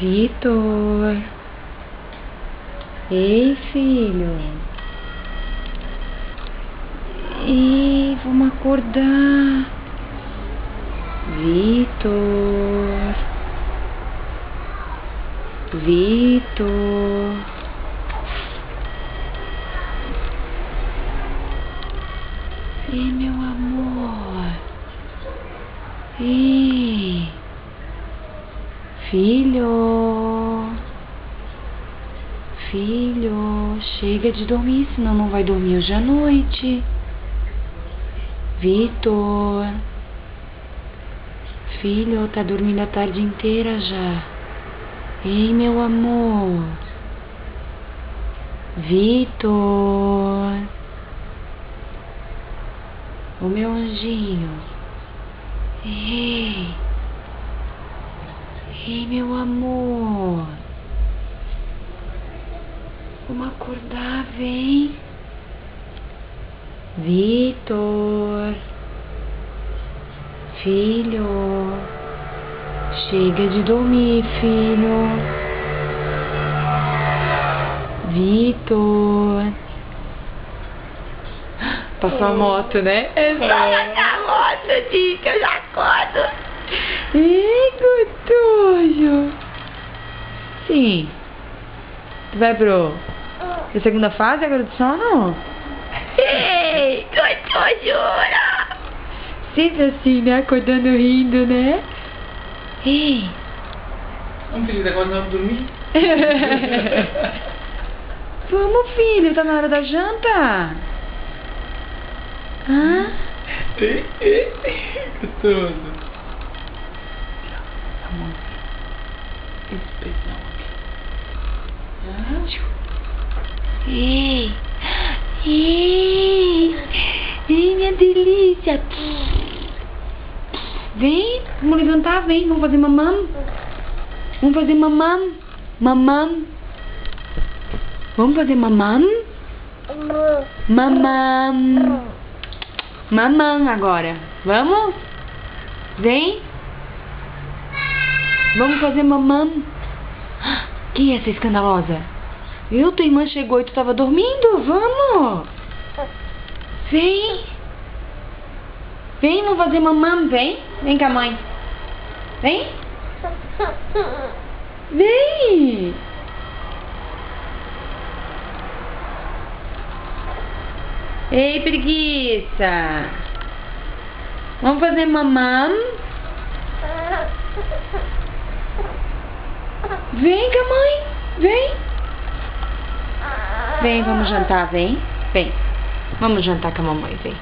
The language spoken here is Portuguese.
Vitor. Ei, filho. Ei, vamos acordar. Vitor. Vitor. Ei, meu amor. Ei. Filho. Filho, chega de dormir, senão não vai dormir hoje à noite. Vitor. Filho, tá dormindo a tarde inteira já. Ei, meu amor. Vitor. O meu anjinho. Ei. Ei, meu amor. Vamos acordar, vem. Vitor. Filho. Chega de dormir, filho. Vitor. Passou a moto, né? É só na moto, Di, que eu já acordo. Ei, gostoso. Sim. Tu vai pro segunda fase agora do sono? Ei, gostosura. Sempre assim, né? Acordando rindo, né? Ei. Vamos, filho, agora nós vamos dormir? Vamos, filho, tá na hora da janta. Hã? Gostoso. Amor. Esse beijão aqui. Ei. Ei. Ei, minha delícia. Vem, vamos levantar, vem, vamos fazer mamam. Vamos fazer mamam. Mamam. Vamos fazer mamam? Mamam. Mamam agora. Vamos? Vem. Vamos fazer mamam. Quem é essa escandalosa? Tua irmã chegou e tu tava dormindo? Vamos. Vem. Vem, vamos fazer mamam, vem. Vem com a mãe. Vem. Vem. Ei, preguiça. Vamos fazer mamam. Vem com a mãe. Vem. Vem, vamos jantar, vem. Vem. Vamos jantar com a mamãe, vem.